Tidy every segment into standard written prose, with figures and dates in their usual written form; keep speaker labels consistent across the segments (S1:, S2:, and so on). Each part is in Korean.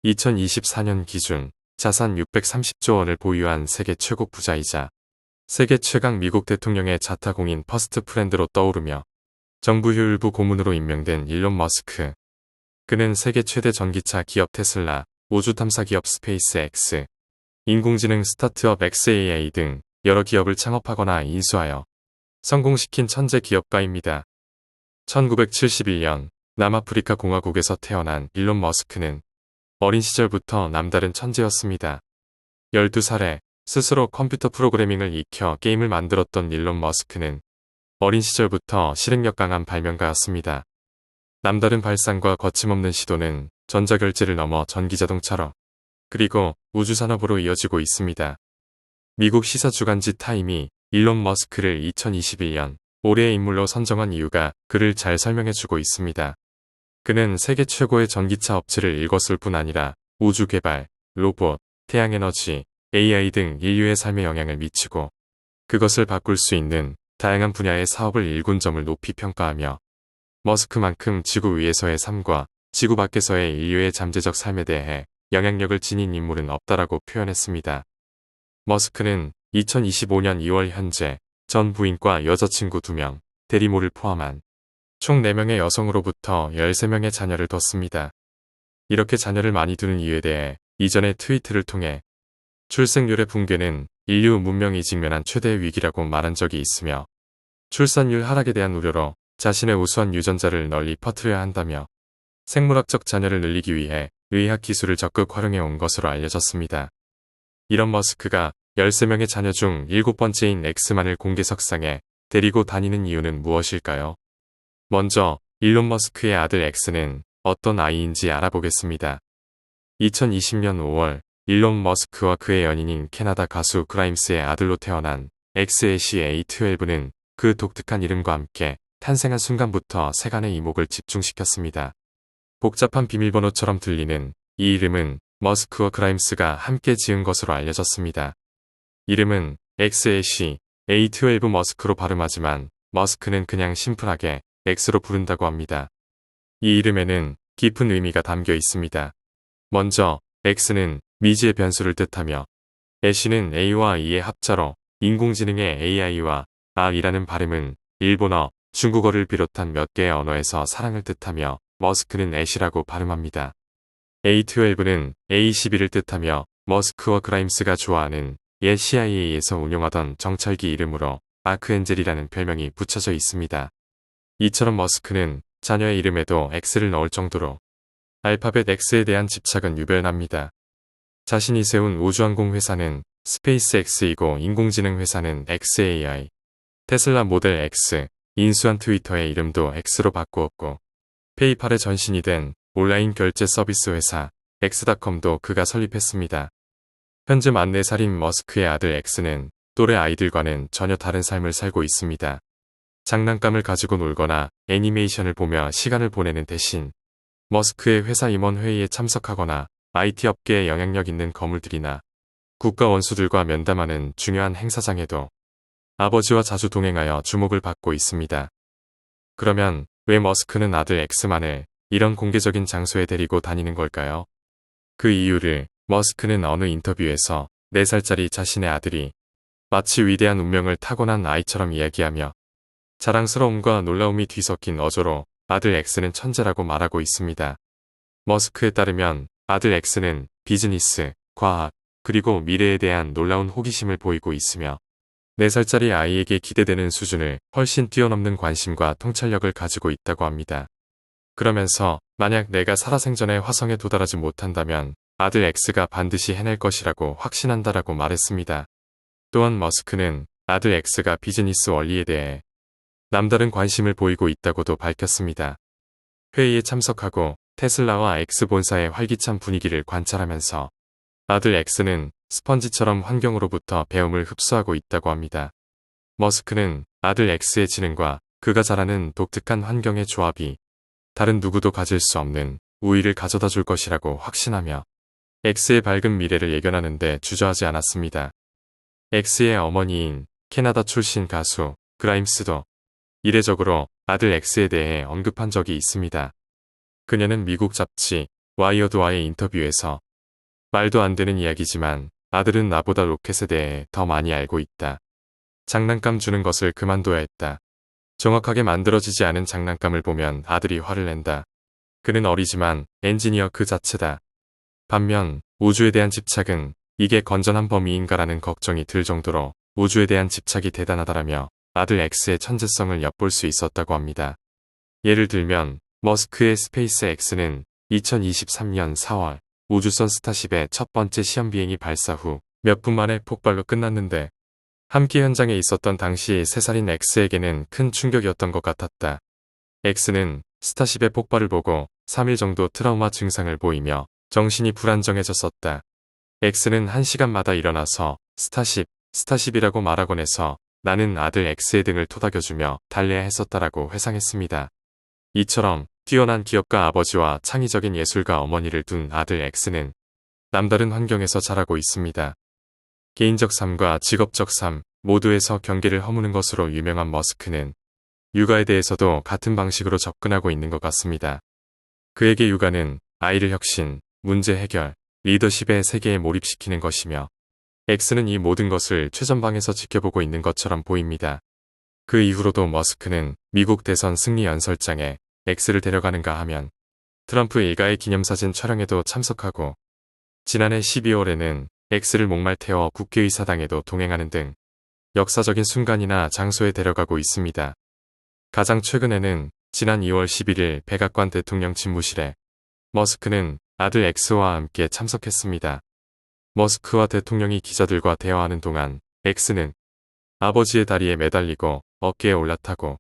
S1: 2024년 기준 자산 630조 원을 보유한 세계 최고 부자이자 세계 최강 미국 대통령의 자타공인 퍼스트 프렌드로 떠오르며 정부 효율부 고문으로 임명된 일론 머스크. 그는 세계 최대 전기차 기업 테슬라, 우주 탐사 기업 스페이스X, 인공지능 스타트업 XAI 등 여러 기업을 창업하거나 인수하여 성공시킨 천재 기업가입니다. 1971년 남아프리카 공화국에서 태어난 일론 머스크는 어린 시절부터 남다른 천재였습니다. 12살에 스스로 컴퓨터 프로그래밍을 익혀 게임을 만들었던 일론 머스크는 어린 시절부터 실행력 강한 발명가였습니다. 남다른 발상과 거침없는 시도는 전자결제를 넘어 전기자동차로 그리고 우주산업으로 이어지고 있습니다. 미국 시사주간지 타임이 일론 머스크를 2021년 올해의 인물로 선정한 이유가 그를 잘 설명해주고 있습니다. 그는 세계 최고의 전기차 업체를 일궜을 뿐 아니라 우주 개발, 로봇, 태양에너지, AI 등 인류의 삶에 영향을 미치고 그것을 바꿀 수 있는 다양한 분야의 사업을 일군 점을 높이 평가하며 머스크만큼 지구 위에서의 삶과 지구 밖에서의 인류의 잠재적 삶에 대해 영향력을 지닌 인물은 없다라고 표현했습니다. 머스크는 2025년 2월 현재 전 부인과 여자친구 2명, 대리모를 포함한 총 4명의 여성으로부터 13명의 자녀를 뒀습니다. 이렇게 자녀를 많이 두는 이유에 대해 이전에 트위트를 통해 출생률의 붕괴는 인류 문명이 직면한 최대의 위기라고 말한 적이 있으며 출산율 하락에 대한 우려로 자신의 우수한 유전자를 널리 퍼뜨려야 한다며 생물학적 자녀를 늘리기 위해 의학 기술을 적극 활용해 온 것으로 알려졌습니다. 이런 머스크가 13명의 자녀 중 7번째인 엑스만을 공개석상에 데리고 다니는 이유는 무엇일까요? 먼저 일론 머스크의 아들 엑스는 어떤 아이인지 알아보겠습니다. 2020년 5월 일론 머스크와 그의 연인인 캐나다 가수 그라임스의 아들로 태어난 엑스애쉬 A12는 그 독특한 이름과 함께 탄생한 순간부터 세간의 이목을 집중시켰습니다. 복잡한 비밀번호처럼 들리는 이 이름은 머스크와 그라임스가 함께 지은 것으로 알려졌습니다. 이름은 엑스애쉬 A12 머스크로 발음하지만 머스크는 그냥 심플하게 X로 부른다고 합니다. 이 이름에는 깊은 의미가 담겨 있습니다. 먼저 X는 미지의 변수를 뜻하며 애쉬는 A와 E의 합자로 인공지능의 AI와 R이라는 발음은 일본어, 중국어를 비롯한 몇 개의 언어에서 사랑을 뜻하며 머스크는 애쉬라고 발음합니다. A12는 A12를 뜻하며 머스크와 그라임스가 좋아하는 옛 CIA에서 운용하던 정찰기 이름으로 아크엔젤이라는 별명이 붙여져 있습니다. 이처럼 머스크는 자녀의 이름에도 X를 넣을 정도로 알파벳 X에 대한 집착은 유별납니다. 자신이 세운 우주항공 회사는 스페이스X이고 인공지능 회사는 XAI, 테슬라 모델 X, 인수한 트위터의 이름도 X로 바꾸었고 페이팔의 전신이 된 온라인 결제 서비스 회사 X.com도 그가 설립했습니다. 현재 44살인 머스크의 아들 X는 또래 아이들과는 전혀 다른 삶을 살고 있습니다. 장난감을 가지고 놀거나 애니메이션을 보며 시간을 보내는 대신 머스크의 회사 임원 회의에 참석하거나 IT 업계에 영향력 있는 거물들이나 국가 원수들과 면담하는 중요한 행사장에도 아버지와 자주 동행하여 주목을 받고 있습니다. 그러면 왜 머스크는 아들 엑스만을 이런 공개적인 장소에 데리고 다니는 걸까요? 그 이유를 머스크는 어느 인터뷰에서 4살짜리 자신의 아들이 마치 위대한 운명을 타고난 아이처럼 이야기하며 자랑스러움과 놀라움이 뒤섞인 어조로 아들 엑스는 천재라고 말하고 있습니다. 머스크에 따르면 아들 엑스는 비즈니스, 과학, 그리고 미래에 대한 놀라운 호기심을 보이고 있으며 4살짜리 아이에게 기대되는 수준을 훨씬 뛰어넘는 관심과 통찰력을 가지고 있다고 합니다. 그러면서 만약 내가 살아생전에 화성에 도달하지 못한다면 아들 엑스가 반드시 해낼 것이라고 확신한다라고 말했습니다. 또한 머스크는 아들 엑스가 비즈니스 원리에 대해 남다른 관심을 보이고 있다고도 밝혔습니다. 회의에 참석하고 테슬라와 X 본사의 활기찬 분위기를 관찰하면서 아들 엑스는 스펀지처럼 환경으로부터 배움을 흡수하고 있다고 합니다. 머스크는 아들 엑스의 지능과 그가 자라는 독특한 환경의 조합이 다른 누구도 가질 수 없는 우위를 가져다 줄 것이라고 확신하며 엑스의 밝은 미래를 예견하는 데 주저하지 않았습니다. 엑스의 어머니인 캐나다 출신 가수 그라임스도 이례적으로 아들 엑스에 대해 언급한 적이 있습니다. 그녀는 미국 잡지 와이어드와의 인터뷰에서 말도 안 되는 이야기지만 아들은 나보다 로켓에 대해 더 많이 알고 있다. 장난감 주는 것을 그만둬야 했다. 정확하게 만들어지지 않은 장난감을 보면 아들이 화를 낸다. 그는 어리지만 엔지니어 그 자체다. 반면 우주에 대한 집착은 이게 건전한 범위인가라는 걱정이 들 정도로 우주에 대한 집착이 대단하다라며 아들 X의 천재성을 엿볼 수 있었다고 합니다. 예를 들면 머스크의 스페이스 X는 2023년 4월 우주선 스타쉽의 첫 번째 시험 비행이 발사 후 몇 분 만에 폭발로 끝났는데 함께 현장에 있었던 당시 3살인 X에게는 큰 충격이었던 것 같았다. X는 스타쉽의 폭발을 보고 3일 정도 트라우마 증상을 보이며 정신이 불안정해졌었다. X는 1시간마다 일어나서 스타쉽이라고 말하곤 해서 나는 아들 X의 등을 토닥여주며 달래야 했었다라고 회상했습니다. 이처럼 뛰어난 기업가 아버지와 창의적인 예술가 어머니를 둔 아들 X는 남다른 환경에서 자라고 있습니다. 개인적 삶과 직업적 삶 모두에서 경계를 허무는 것으로 유명한 머스크는 육아에 대해서도 같은 방식으로 접근하고 있는 것 같습니다. 그에게 육아는 아이를 혁신, 문제 해결, 리더십의 세계에 몰입시키는 것이며 X는 이 모든 것을 최전방에서 지켜보고 있는 것처럼 보입니다. 그 이후로도 머스크는 미국 대선 승리 연설장에 X를 데려가는가 하면 트럼프 일가의 기념사진 촬영에도 참석하고 지난해 12월에는 X를 목말 태워 국회의사당에도 동행하는 등 역사적인 순간이나 장소에 데려가고 있습니다. 가장 최근에는 지난 2월 11일 백악관 대통령 집무실에 머스크는 아들 X와 함께 참석했습니다. 머스크와 대통령이 기자들과 대화하는 동안 X는 아버지의 다리에 매달리고 어깨에 올라타고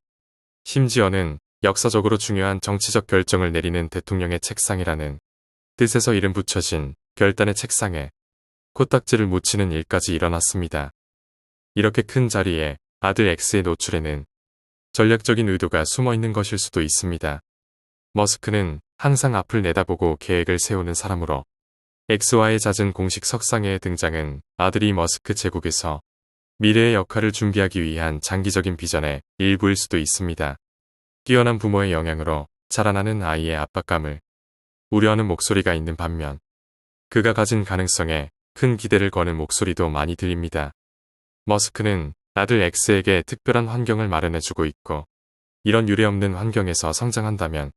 S1: 심지어는 역사적으로 중요한 정치적 결정을 내리는 대통령의 책상이라는 뜻에서 이름 붙여진 별단의 책상에 코딱지를 묻히는 일까지 일어났습니다. 이렇게 큰 자리에 아들 X의 노출에는 전략적인 의도가 숨어 있는 것일 수도 있습니다. 머스크는 항상 앞을 내다보고 계획을 세우는 사람으로 X와의 잦은 공식 석상의 등장은 아들이 머스크 제국에서 미래의 역할을 준비하기 위한 장기적인 비전의 일부일 수도 있습니다. 뛰어난 부모의 영향으로 자라나는 아이의 압박감을 우려하는 목소리가 있는 반면 그가 가진 가능성에 큰 기대를 거는 목소리도 많이 들립니다. 머스크는 아들 X에게 특별한 환경을 마련해주고 있고 이런 유례없는 환경에서 성장한다면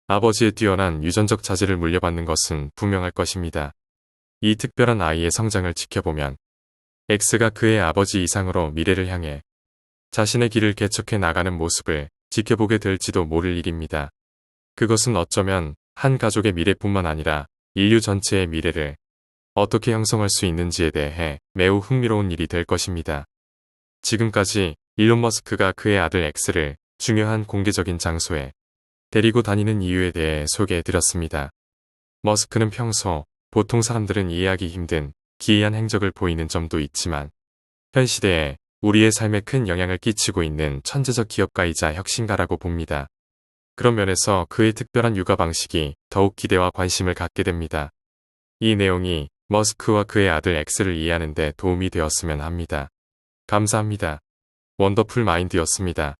S1: 아버지의 뛰어난 유전적 자질을 물려받는 것은 분명할 것입니다. 이 특별한 아이의 성장을 지켜보면 X가 그의 아버지 이상으로 미래를 향해 자신의 길을 개척해 나가는 모습을 지켜보게 될지도 모를 일입니다. 그것은 어쩌면 한 가족의 미래뿐만 아니라 인류 전체의 미래를 어떻게 형성할 수 있는지에 대해 매우 흥미로운 일이 될 것입니다. 지금까지 일론 머스크가 그의 아들 X를 중요한 공개적인 장소에 데리고 다니는 이유에 대해 소개해드렸습니다. 머스크는 평소 보통 사람들은 이해하기 힘든 기이한 행적을 보이는 점도 있지만 현 시대에 우리의 삶에 큰 영향을 끼치고 있는 천재적 기업가이자 혁신가라고 봅니다. 그런 면에서 그의 특별한 육아 방식이 더욱 기대와 관심을 갖게 됩니다. 이 내용이 머스크와 그의 아들 X를 이해하는 데 도움이 되었으면 합니다. 감사합니다. 원더풀 마인드였습니다.